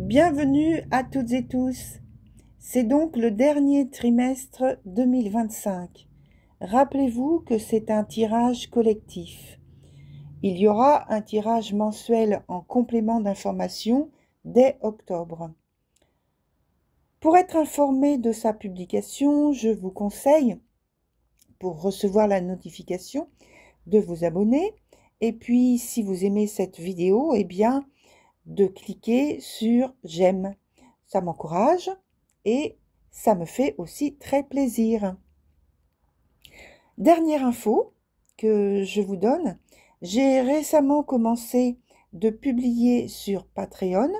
Bienvenue à toutes et tous. C'est donc le dernier trimestre 2025. Rappelez-vous que c'est un tirage collectif. Il y aura un tirage mensuel en complément d'information dès octobre. Pour être informé de sa publication, je vous conseille, pour recevoir la notification, de vous abonner. Et puis, si vous aimez cette vidéo, eh bien, de cliquer sur j'aime. Ça m'encourage et ça me fait aussi très plaisir. Dernière info que je vous donne, j'ai récemment commencé de publier sur Patreon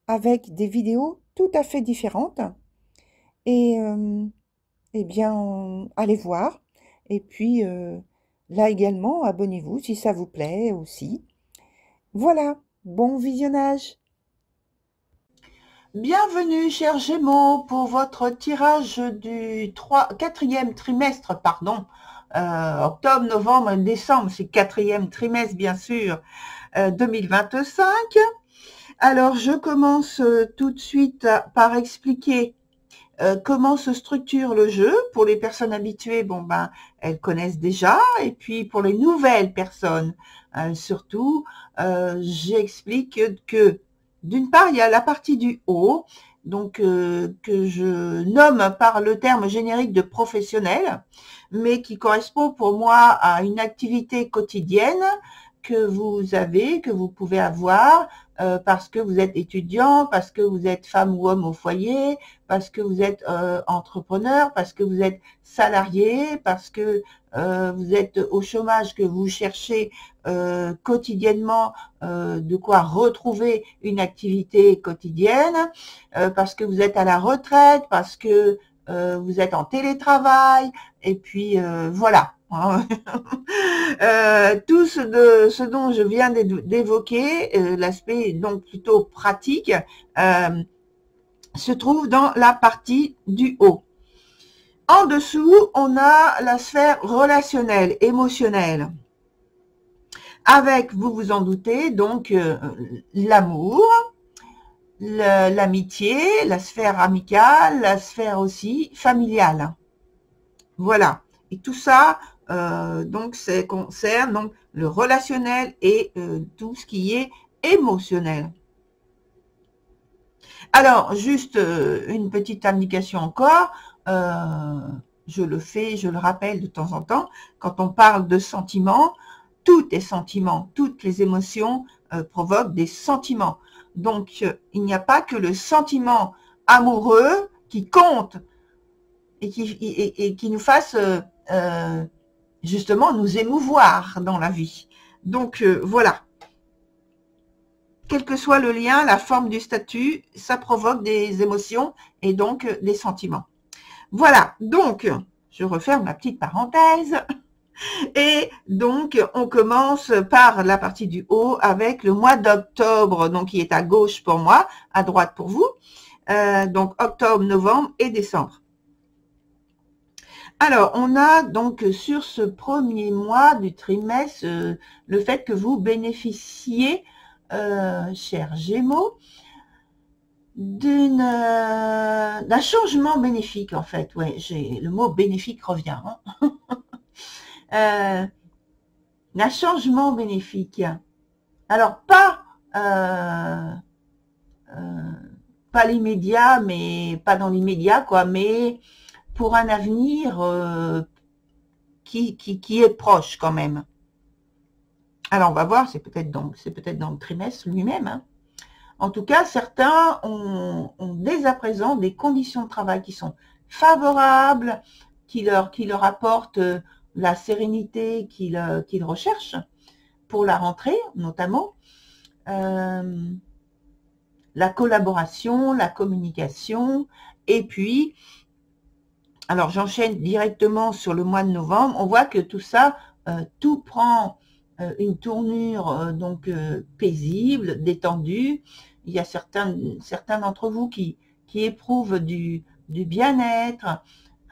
avec des vidéos tout à fait différentes et eh bien allez voir et puis là également abonnez-vous si ça vous plaît aussi. Voilà, bon visionnage. Bienvenue, chers Gémeaux, pour votre tirage du 4e trimestre, octobre, novembre et décembre, c'est 4e trimestre, bien sûr, 2025. Alors, je commence tout de suite par expliquer comment se structure le jeu. Pour les personnes habituées, elles connaissent déjà, et puis pour les nouvelles personnes, surtout, j'explique que d'une part, il y a la partie du haut, donc que je nomme par le terme générique de professionnel, mais qui correspond pour moi à une activité quotidienne que vous avez, que vous pouvez avoir, parce que vous êtes étudiant, parce que vous êtes femme ou homme au foyer, parce que vous êtes entrepreneur, parce que vous êtes salarié, parce que vous êtes au chômage, que vous cherchez quotidiennement de quoi retrouver une activité quotidienne, parce que vous êtes à la retraite, parce que vous êtes en télétravail, et puis voilà. Tout ce dont je viens d'évoquer, l'aspect donc plutôt pratique, se trouve dans la partie du haut. En dessous, on a la sphère relationnelle, émotionnelle, avec, vous vous en doutez, donc l'amour, l'amitié, la sphère amicale, la sphère aussi familiale. Voilà. Et tout ça, donc, ça concerne donc le relationnel et tout ce qui est émotionnel. Alors, juste une petite indication encore, je le rappelle de temps en temps, quand on parle de sentiments, tout est sentiment, toutes les émotions provoquent des sentiments. Donc, il n'y a pas que le sentiment amoureux qui compte et qui nous fasse justement nous émouvoir dans la vie. Donc, voilà. Quel que soit le lien, la forme du statut, ça provoque des émotions et donc des sentiments. Voilà, donc, je referme ma petite parenthèse. Et donc, on commence par la partie du haut avec le mois d'octobre, donc qui est à gauche pour moi, à droite pour vous. Donc, octobre, novembre et décembre. Alors, on a donc sur ce premier mois du trimestre, le fait que vous bénéficiez, chers Gémeaux, d'un changement bénéfique, en fait. Ouais, le mot bénéfique revient. Hein. D'un changement bénéfique. Alors, pas l'immédiat, mais pas dans l'immédiat, quoi, mais pour un avenir qui est proche quand même. Alors, on va voir, c'est peut-être dans le trimestre lui-même. Hein. En tout cas, certains ont dès à présent des conditions de travail qui sont favorables, qui leur apportent la sérénité qu'ils recherchent pour la rentrée, notamment. La collaboration, la communication, et puis, alors j'enchaîne directement sur le mois de novembre, on voit que tout ça, tout prend une tournure paisible, détendue. Il y a certains d'entre vous qui éprouvent du bien-être,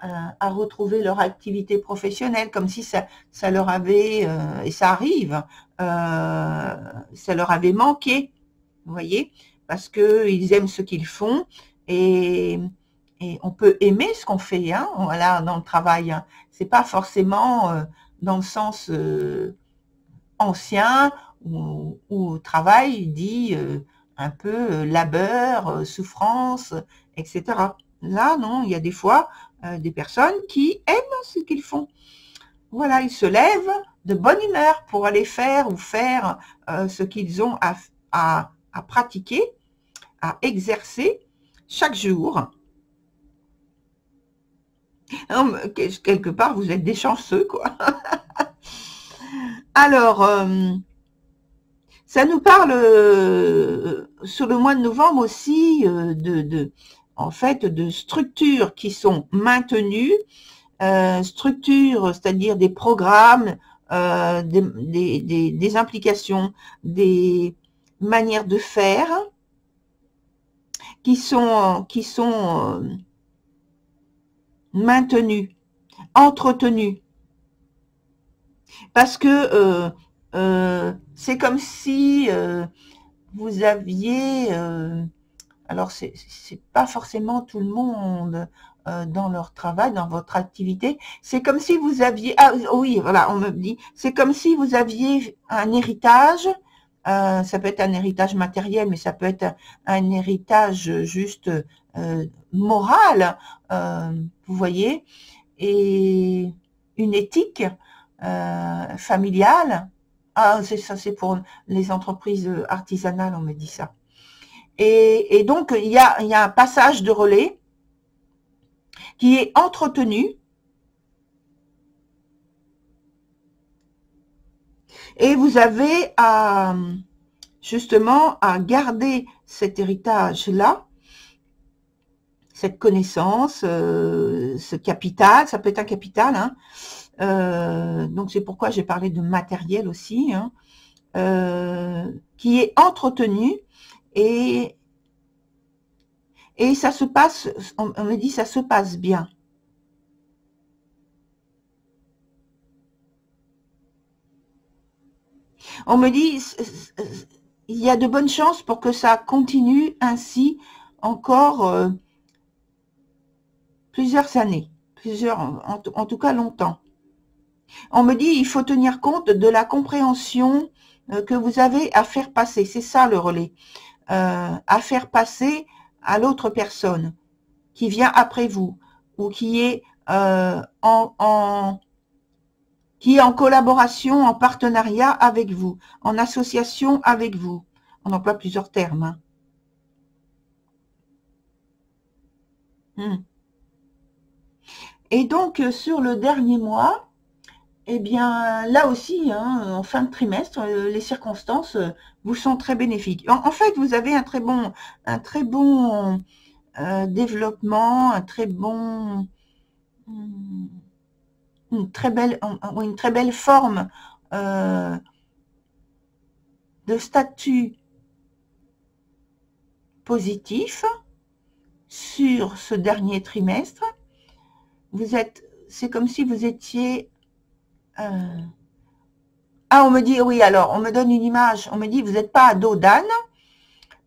à retrouver leur activité professionnelle, comme si ça leur avait, et ça arrive, ça leur avait manqué, vous voyez, parce que ils aiment ce qu'ils font et, on peut aimer ce qu'on fait, hein, voilà, dans le travail. Hein. C'est pas forcément dans le sens ancien où travail dit un peu labeur, souffrance, etc. Là, non, il y a des fois des personnes qui aiment ce qu'ils font. Voilà, ils se lèvent de bonne humeur pour aller faire ou faire ce qu'ils ont à pratiquer, à exercer chaque jour. Non, quelque part, vous êtes des chanceux, quoi. Alors, ça nous parle sur le mois de novembre aussi en fait, de structures qui sont maintenues, structures, c'est-à-dire des programmes, des implications, des manières de faire qui sont maintenues, entretenues. Parce que c'est comme si vous aviez, alors c'est pas forcément tout le monde dans leur travail, dans votre activité, c'est comme si vous aviez, ah oui, voilà, on me dit, c'est comme si vous aviez un héritage, ça peut être un héritage matériel, mais ça peut être un héritage juste moral, vous voyez, et une éthique familiale. Ah, c'est ça, c'est pour les entreprises artisanales, on me dit ça. Et donc, il y a un passage de relais qui est entretenu. Et vous avez justement à garder cet héritage-là, cette connaissance, ce capital, ça peut être un capital, hein, donc c'est pourquoi j'ai parlé de matériel aussi, hein, qui est entretenu et ça se passe, on me dit ça se passe bien. On me dit il y a de bonnes chances pour que ça continue ainsi encore plusieurs années, en tout cas longtemps. On me dit il faut tenir compte de la compréhension que vous avez à faire passer. C'est ça le relais. À faire passer à l'autre personne qui vient après vous ou qui est qui est en collaboration, en partenariat avec vous, en association avec vous. On emploie plusieurs termes. Hein. Et donc, sur le dernier mois, eh bien, là aussi, hein, en fin de trimestre, les circonstances vous sont très bénéfiques. En fait, vous avez un très bon développement, un très bon, une très belle forme de statut positif sur ce dernier trimestre. C'est comme si vous étiez on me dit, oui, alors, on me donne une image, on me dit, vous n'êtes pas à dos d'âne,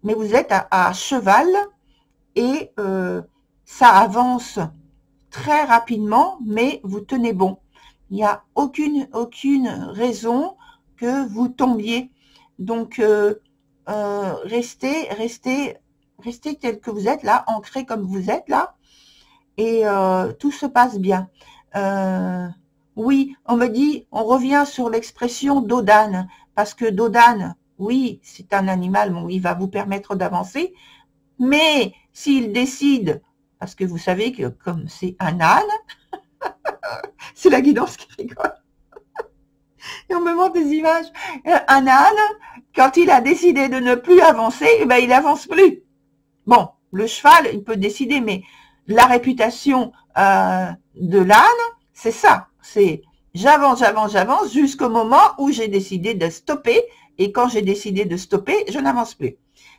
mais vous êtes à cheval, et ça avance très rapidement, mais vous tenez bon. Il n'y a aucune raison que vous tombiez. Donc, restez tel que vous êtes là, ancré comme vous êtes là, et tout se passe bien. Oui, on me dit, on revient sur l'expression dos d'âne, parce que dos d'âne, oui, c'est un animal, bon, il va vous permettre d'avancer, mais s'il décide, parce que vous savez que comme c'est un âne, c'est la guidance qui rigole, et on me montre des images, un âne, quand il a décidé de ne plus avancer, eh ben, il avance plus. Bon, le cheval, il peut décider, mais la réputation de l'âne, c'est ça, c'est j'avance jusqu'au moment où j'ai décidé de stopper, et quand j'ai décidé de stopper, je n'avance plus.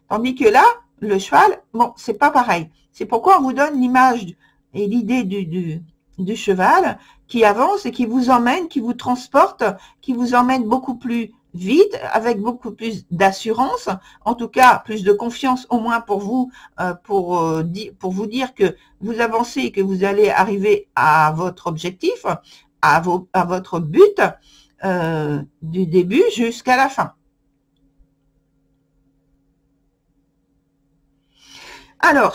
Tandis que là, le cheval, bon, c'est pas pareil. C'est pourquoi on vous donne l'image et l'idée du cheval qui avance et qui vous emmène, qui vous transporte, qui vous emmène beaucoup plus vite, avec beaucoup plus d'assurance, en tout cas plus de confiance au moins pour vous, pour vous dire que vous avancez et que vous allez arriver à votre objectif, à votre but du début jusqu'à la fin. Alors,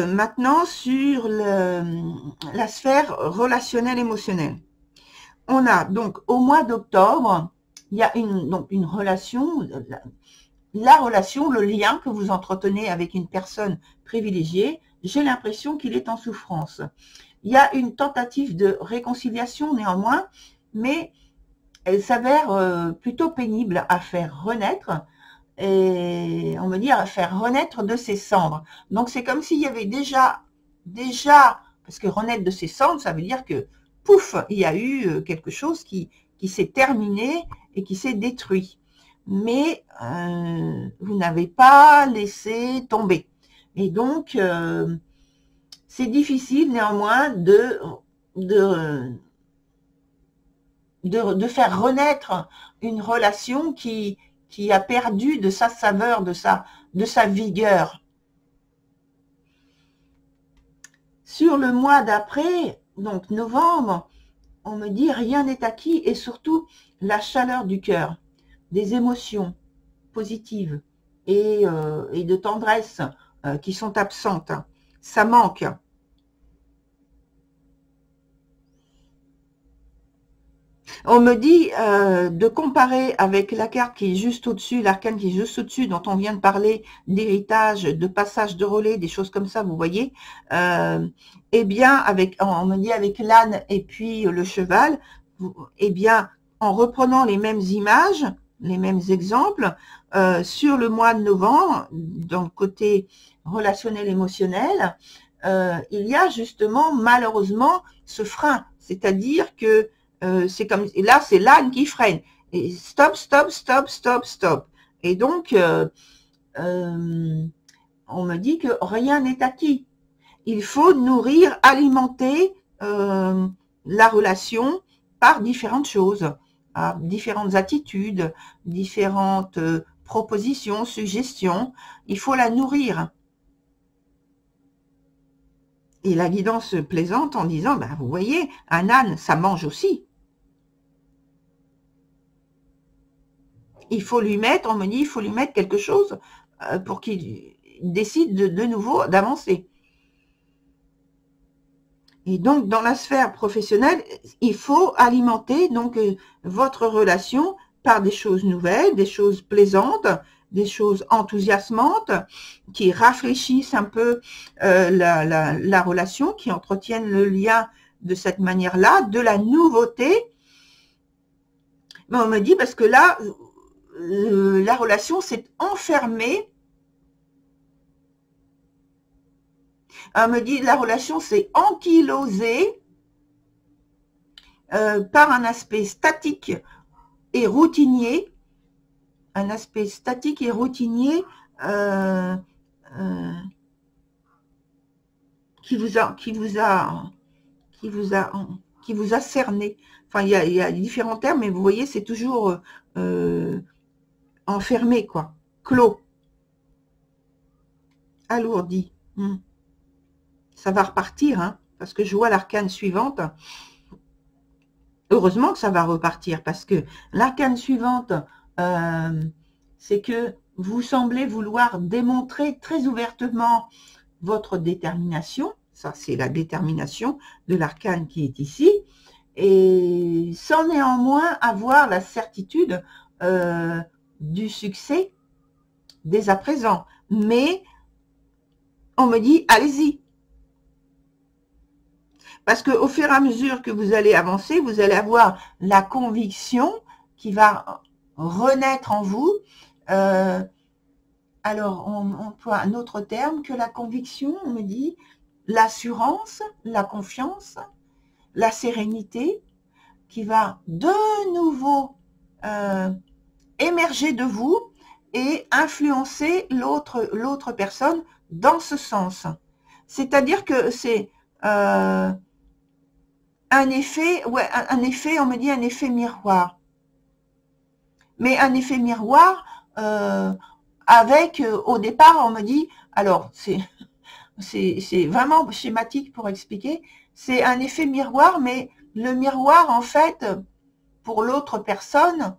maintenant sur la sphère relationnelle émotionnelle. On a donc au mois d'octobre, il y a donc une relation, la relation, le lien que vous entretenez avec une personne privilégiée, j'ai l'impression qu'il est en souffrance. Il y a une tentative de réconciliation néanmoins, mais elle s'avère plutôt pénible à faire renaître, et on me dit à faire renaître de ses cendres. Donc c'est comme s'il y avait déjà, parce que renaître de ses cendres, ça veut dire que pouf, il y a eu quelque chose qui s'est terminé et qui s'est détruit. Mais vous n'avez pas laissé tomber. Et donc c'est difficile néanmoins de faire renaître une relation qui a perdu de sa saveur, de sa vigueur. Sur le mois d'après, donc novembre, on me dit rien n'est acquis et surtout la chaleur du cœur, des émotions positives et de tendresse qui sont absentes. Ça manque. On me dit de comparer avec la carte qui est juste au-dessus, l'arcane qui est juste au-dessus, dont on vient de parler, d'héritage, de passage de relais, des choses comme ça, vous voyez. Eh bien, on me dit avec l'âne et puis le cheval, eh bien, en reprenant les mêmes images, les mêmes exemples, sur le mois de novembre, dans le côté relationnel émotionnel, il y a justement malheureusement ce frein, c'est-à-dire que c'est comme, et là c'est l'âne qui freine, et stop, stop, stop, stop, stop. Et donc on me dit que rien n'est acquis. Il faut nourrir, alimenter la relation par différentes choses, différentes attitudes, différentes propositions, suggestions. Il faut la nourrir. Et la guidance plaisante en disant, ben, vous voyez, un âne, ça mange aussi. Il faut lui mettre, on me dit, il faut lui mettre quelque chose pour qu'il décide de nouveau d'avancer. Et donc, dans la sphère professionnelle, il faut alimenter donc votre relation par des choses nouvelles, des choses plaisantes, des choses enthousiasmantes, qui rafraîchissent un peu la relation, qui entretiennent le lien de cette manière-là, de la nouveauté. Mais on me dit, parce que là, la relation s'est enfermée. On me dit, la relation s'est ankylosée par un aspect statique et routinier, un aspect statique et routinier qui vous a cerné. Enfin, il y a différents termes, mais vous voyez, c'est toujours enfermé, quoi, clos, alourdi. Ça va repartir, hein, parce que je vois l'arcane suivante. Heureusement que ça va repartir, parce que l'arcane suivante, c'est que vous semblez vouloir démontrer très ouvertement votre détermination. Ça, c'est la détermination de l'arcane qui est ici. Et sans néanmoins avoir la certitude du succès dès à présent. Mais on me dit, allez-y. Parce qu'au fur et à mesure que vous allez avancer, vous allez avoir la conviction qui va renaître en vous. Alors, on emploie un autre terme que la conviction, on me dit l'assurance, la confiance, la sérénité qui va de nouveau émerger de vous et influencer l'autre personne dans ce sens. C'est-à-dire que c'est un effet, on me dit un effet miroir. Mais un effet miroir, avec, au départ, on me dit, alors, c'est vraiment schématique pour expliquer, c'est un effet miroir, mais le miroir, en fait, pour l'autre personne,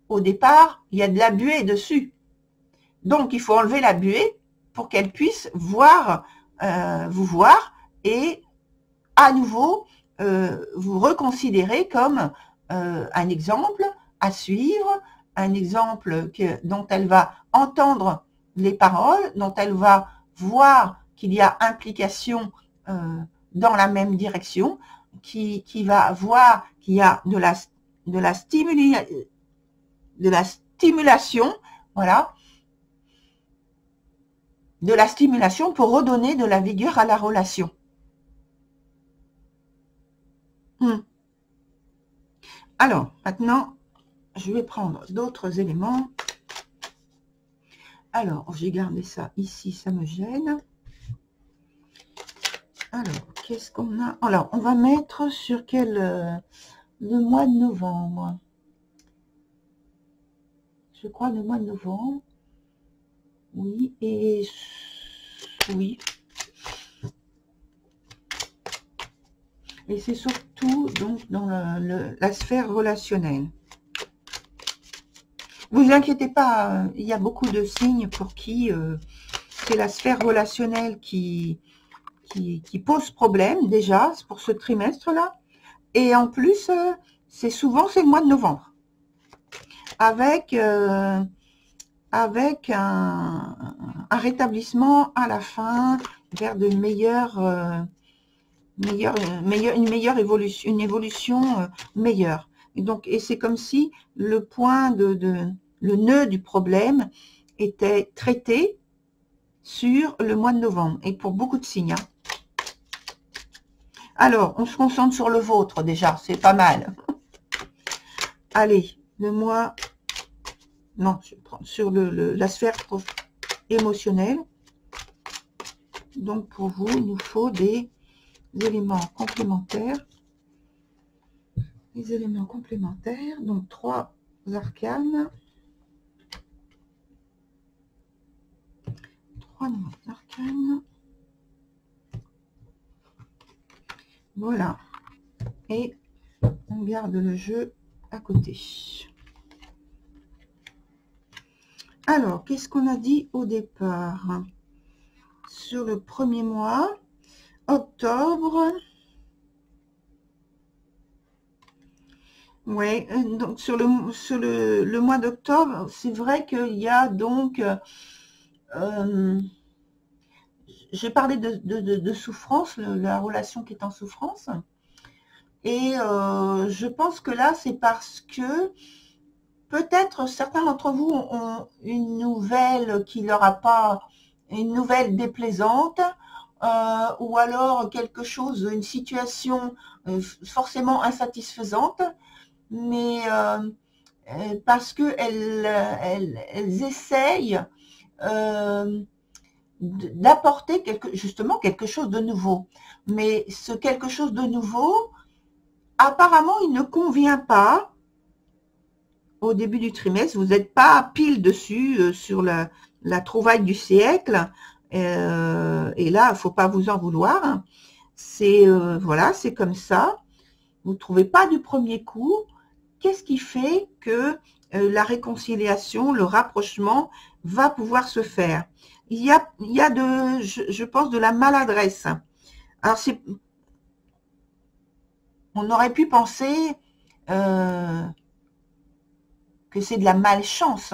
au départ, il y a de la buée dessus. Donc, il faut enlever la buée pour qu'elle puisse voir, vous voir et à nouveau vous reconsidérer comme un exemple à suivre, un exemple dont elle va entendre les paroles, dont elle va voir qu'il y a implication dans la même direction, qui va voir qu'il y a de la stimulation, voilà, de la stimulation pour redonner de la vigueur à la relation. Alors, maintenant, je vais prendre d'autres éléments. Alors, j'ai gardé ça ici, ça me gêne. Alors, qu'est-ce qu'on a? Alors, on va mettre sur quel... le mois de novembre. Je crois le mois de novembre. Oui, et... oui. Et c'est surtout donc dans la sphère relationnelle. Vous inquiétez pas, il y a beaucoup de signes pour qui c'est la sphère relationnelle qui pose problème déjà pour ce trimestre-là. Et en plus, c'est le mois de novembre. Avec un rétablissement à la fin vers de une meilleure évolution, une évolution meilleure. Et c'est comme si le point le nœud du problème était traité sur le mois de novembre et pour beaucoup de signes. Alors, on se concentre sur le vôtre déjà, c'est pas mal. Allez, le mois, non, je prends sur la sphère émotionnelle. Donc pour vous, il nous faut des éléments complémentaires. Les éléments complémentaires, donc 3 arcanes. 3 arcanes. Voilà. Et on garde le jeu à côté. Alors, qu'est-ce qu'on a dit au départ? Sur le premier mois, octobre. Oui, donc sur le mois d'octobre, c'est vrai qu'il y a donc... j'ai parlé de souffrance, la relation qui est en souffrance. Et je pense que là, c'est parce que peut-être certains d'entre vous ont une nouvelle qui leur a pas, une nouvelle déplaisante, ou alors quelque chose, une situation forcément insatisfaisante, mais parce que elles essayent d'apporter justement quelque chose de nouveau. Mais ce quelque chose de nouveau, apparemment, il ne convient pas au début du trimestre. Vous n'êtes pas pile dessus sur la trouvaille du siècle. Et là, il ne faut pas vous en vouloir. C'est voilà, c'est comme ça. Vous ne trouvez pas du premier coup. Qu'est-ce qui fait que la réconciliation, le rapprochement va pouvoir se faire? Il y a je pense, de la maladresse. Alors, on aurait pu penser que c'est de la malchance.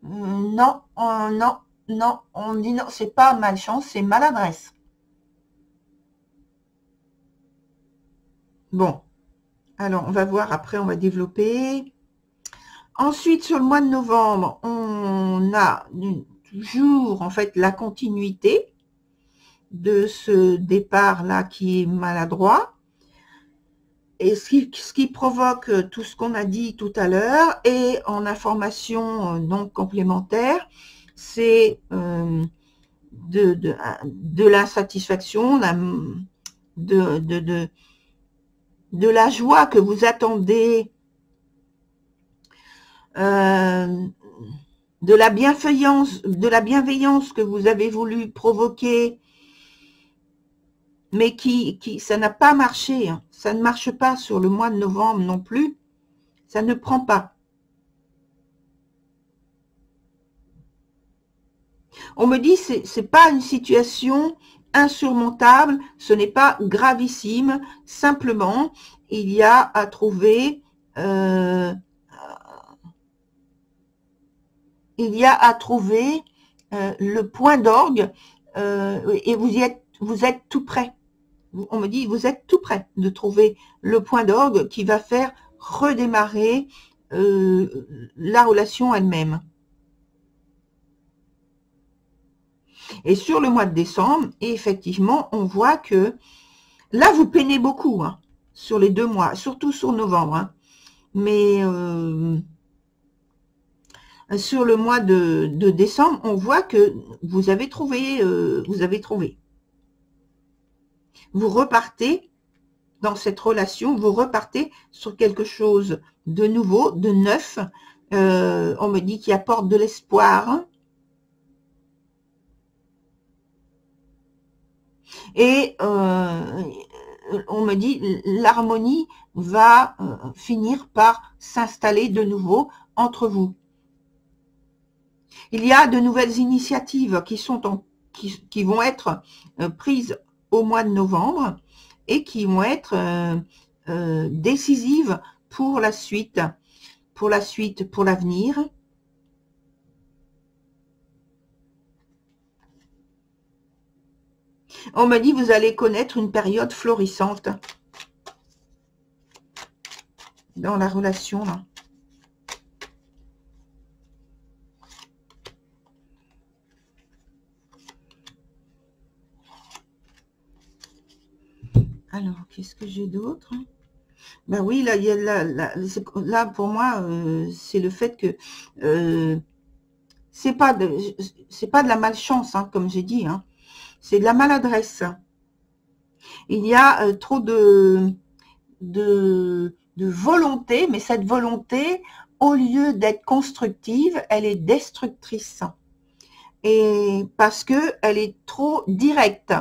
Non, non, non, on dit non, c'est pas malchance, c'est maladresse. Bon, alors on va voir après, on va développer. Ensuite, sur le mois de novembre, on a toujours en fait la continuité de ce départ-là qui est maladroit. Et ce qui provoque tout ce qu'on a dit tout à l'heure, et en information donc complémentaire, c'est de l'insatisfaction, de la joie que vous attendez euh, de la bienveillance que vous avez voulu provoquer, mais ça n'a pas marché, hein. Ça ne marche pas sur le mois de novembre non plus. Ça ne prend pas. On me dit c'est pas une situation insurmontable, ce n'est pas gravissime, simplement il y a à trouver le point d'orgue et vous êtes tout près. On me dit vous êtes tout près de trouver le point d'orgue qui va faire redémarrer la relation elle-même. Et sur le mois de décembre, effectivement, on voit que là, vous peinez beaucoup hein, sur les 2 mois, surtout sur novembre. Hein. Mais sur le mois de décembre, on voit que vous avez trouvé. Vous repartez dans cette relation, vous repartez sur quelque chose de nouveau, de neuf. On me dit qu'il apporte de l'espoir. Et on me dit l'harmonie va finir par s'installer de nouveau entre vous. Il y a de nouvelles initiatives qui vont être prises au mois de novembre et qui vont être décisives pour la suite, pour l'avenir. On me dit vous allez connaître une période florissante dans la relation là. Alors, qu'est-ce que j'ai d'autre? Ben oui, là, il y a là pour moi, c'est le fait que c'est pas de la malchance, hein, comme j'ai dit, hein. C'est de la maladresse. Il y a trop de volonté, mais cette volonté, au lieu d'être constructive, elle est destructrice. Et parce que elle est trop directe.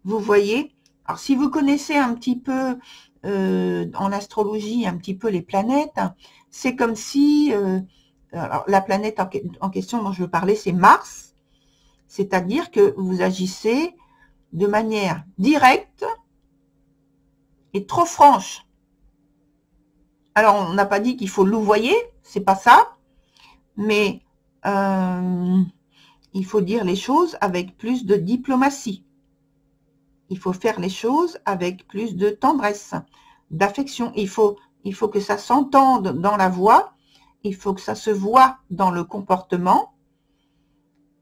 Vous voyez? Alors, si vous connaissez un petit peu en astrologie, un petit peu les planètes, c'est comme si alors, la planète en question dont je veux parler, c'est Mars. C'est-à-dire que vous agissez de manière directe et trop franche. Alors, on n'a pas dit qu'il faut louvoyer, c'est pas ça, mais il faut dire les choses avec plus de diplomatie. Il faut faire les choses avec plus de tendresse, d'affection. Il faut que ça s'entende dans la voix, il faut que ça se voit dans le comportement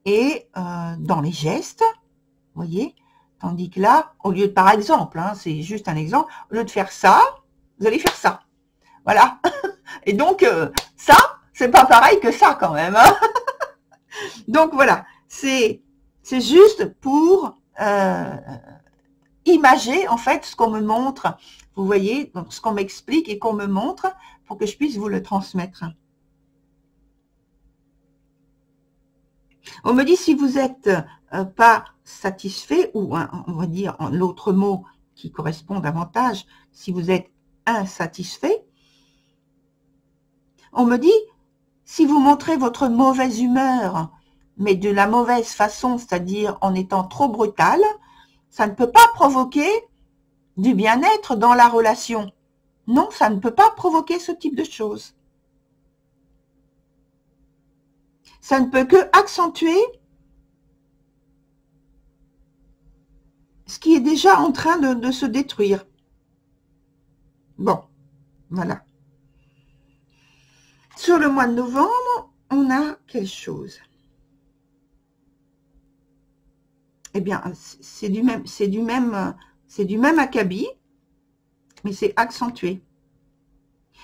et dans les gestes, vous voyez. Tandis que là, au lieu de, par exemple, hein, c'est juste un exemple, au lieu de faire ça, vous allez faire ça. Voilà. Et donc, ça, c'est pas pareil que ça quand même. Hein. Donc voilà, c'est juste pour imager en fait ce qu'on me montre. Vous voyez, donc ce qu'on m'explique et qu'on me montre pour que je puisse vous le transmettre. On me dit si vous n'êtes pas satisfait, ou on va dire l'autre mot qui correspond davantage, si vous êtes insatisfait, on me dit si vous montrez votre mauvaise humeur, mais de la mauvaise façon, c'est-à-dire en étant trop brutal, ça ne peut pas provoquer du bien-être dans la relation. Non, ça ne peut pas provoquer ce type de choses. Ça ne peut que accentuer ce qui est déjà en train de se détruire. Bon, voilà. Sur le mois de novembre, on a quelque chose. Eh bien, c'est du même acabit, mais c'est accentué.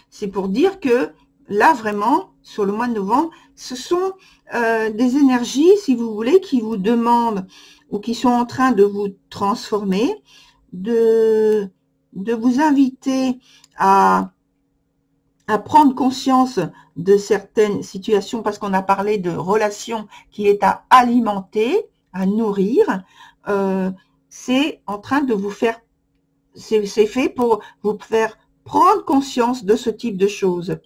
C'est pour dire que là, vraiment, sur le mois de novembre, ce sont des énergies, si vous voulez, qui vous demandent ou qui sont en train de vous transformer, de vous inviter à à prendre conscience de certaines situations, parce qu'on a parlé de relations qui est à alimenter, à nourrir, c'est en train de vous faire, c'est fait pour vous faire prendre conscience de ce type de choses.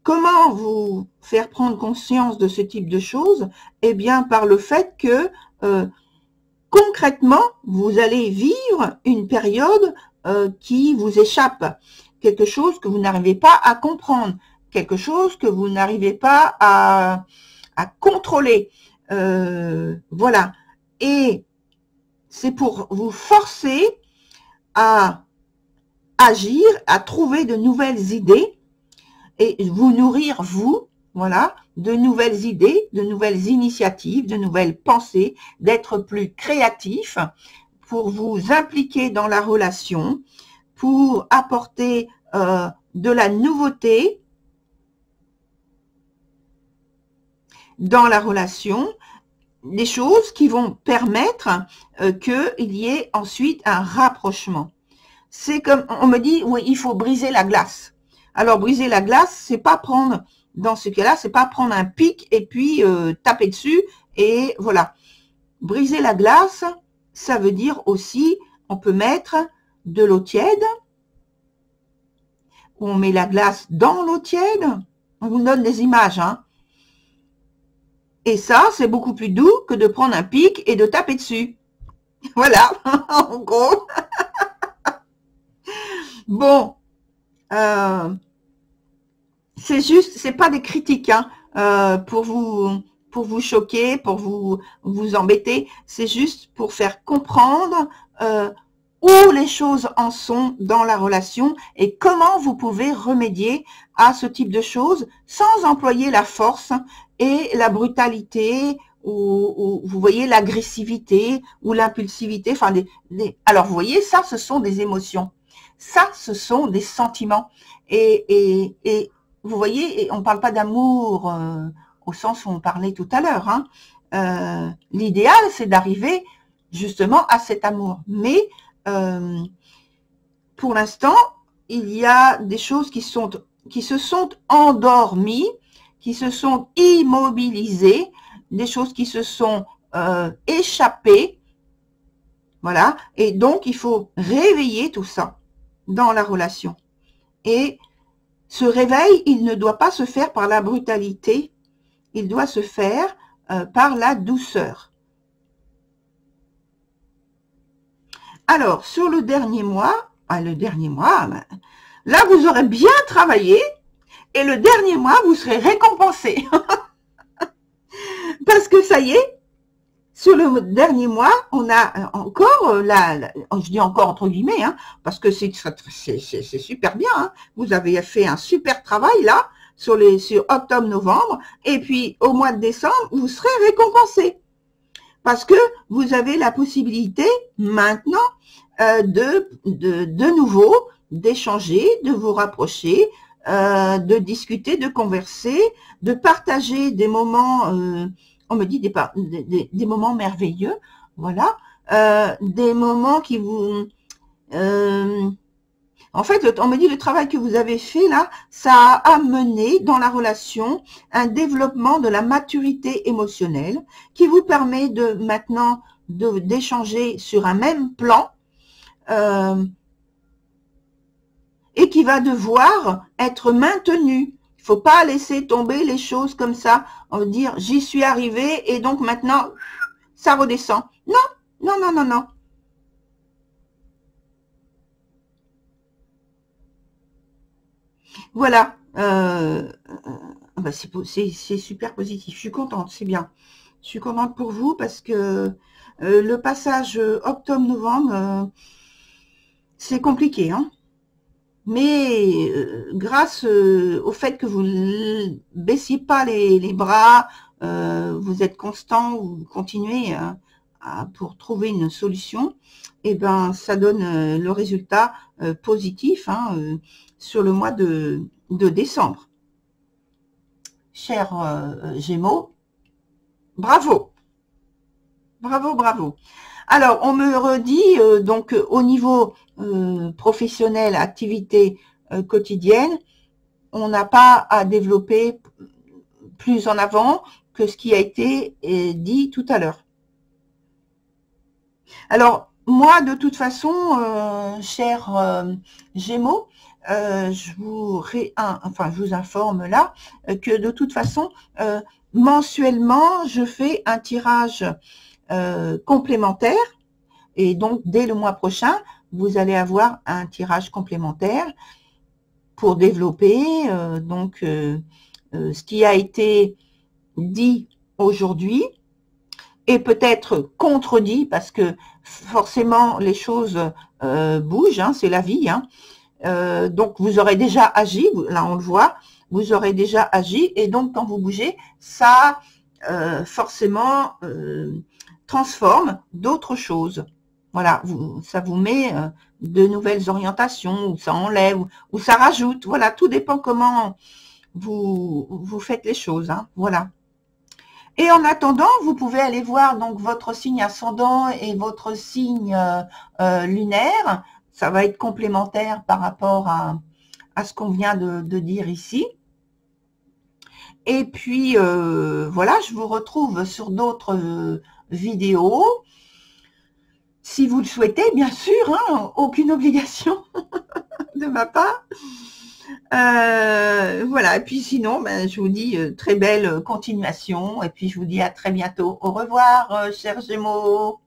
Comment vous faire prendre conscience de ce type de choses? Eh bien, par le fait que concrètement, vous allez vivre une période qui vous échappe, quelque chose que vous n'arrivez pas à comprendre, quelque chose que vous n'arrivez pas à contrôler. Voilà. Et c'est pour vous forcer à agir, à trouver de nouvelles idées et vous nourrir, vous, voilà, de nouvelles idées, de nouvelles initiatives, de nouvelles pensées, d'être plus créatif pour vous impliquer dans la relation, pour apporter de la nouveauté dans la relation, des choses qui vont permettre qu'il y ait ensuite un rapprochement. C'est comme, on me dit, oui, il faut briser la glace. Alors, briser la glace, c'est pas prendre, dans ce cas-là, c'est pas prendre un pic et puis taper dessus et voilà. Briser la glace, ça veut dire aussi, on peut mettre de l'eau tiède, on met la glace dans l'eau tiède, on vous donne des images, hein. Et ça, c'est beaucoup plus doux que de prendre un pic et de taper dessus. Voilà, en gros. Bon, c'est juste, c'est pas des critiques hein, pour vous choquer, pour vous embêter. C'est juste pour faire comprendre où les choses en sont dans la relation et comment vous pouvez remédier à ce type de choses sans employer la force et la brutalité ou vous voyez l'agressivité ou l'impulsivité. Enfin, alors vous voyez, ça, ce sont des émotions. Ça, ce sont des sentiments. Et vous voyez, on ne parle pas d'amour au sens où on parlait tout à l'heure. Hein. L'idéal, c'est d'arriver justement à cet amour. Mais pour l'instant, il y a des choses qui se sont endormies, qui se sont immobilisées, des choses qui se sont échappées. Voilà. Et donc, il faut réveiller tout ça dans la relation. Et ce réveil, il ne doit pas se faire par la brutalité, il doit se faire par la douceur. Alors, sur le dernier mois, là, vous aurez bien travaillé et le dernier mois, vous serez récompensé. Parce que ça y est, sur le dernier mois, on a encore, je dis encore entre guillemets, hein, parce que c'est super bien. Hein. Vous avez fait un super travail là, sur octobre-novembre, et puis au mois de décembre, vous serez récompensé. Parce que vous avez la possibilité maintenant de nouveau d'échanger, de vous rapprocher, de discuter, de converser, de partager des moments, on me dit des moments merveilleux, voilà, des moments qui vous... en fait, on me dit le travail que vous avez fait là, ça a amené dans la relation un développement de la maturité émotionnelle qui vous permet de maintenant d'échanger sur un même plan et qui va devoir être maintenu. Il faut pas laisser tomber les choses comme ça, on va dire j'y suis arrivé et donc maintenant ça redescend. Non, non, non, non, non. Voilà, bah c'est super positif. Je suis contente, c'est bien. Je suis contente pour vous parce que le passage octobre-novembre, c'est compliqué, hein. Mais grâce au fait que vous ne baissiez pas les bras, vous êtes constant, vous continuez pour trouver une solution, et ben ça donne le résultat positif hein, sur le mois de décembre. Chers Gémeaux, bravo, bravo, bravo. Alors, on me redit, donc, au niveau professionnel, activité quotidienne, on n'a pas à développer plus en avant que ce qui a été dit tout à l'heure. Alors, moi, de toute façon, chers Gémeaux, je vous informe là que de toute façon, mensuellement, je fais un tirage complémentaire et donc dès le mois prochain, vous allez avoir un tirage complémentaire pour développer ce qui a été dit aujourd'hui et peut-être contredit parce que forcément les choses bougent, hein, c'est la vie. Hein. Donc vous aurez déjà agi, là on le voit, vous aurez déjà agi et donc quand vous bougez, ça forcément transforme d'autres choses. Voilà, ça vous met de nouvelles orientations, ou ça enlève, ou ça rajoute. Voilà, tout dépend comment vous faites les choses. Hein, voilà. Et en attendant, vous pouvez aller voir donc votre signe ascendant et votre signe lunaire. Ça va être complémentaire par rapport à ce qu'on vient de dire ici. Et puis, voilà, je vous retrouve sur d'autres vidéos. Si vous le souhaitez, bien sûr, hein, aucune obligation de ma part. Voilà, et puis sinon, ben, je vous dis très belle continuation, et puis je vous dis à très bientôt. Au revoir, chers Gémeaux.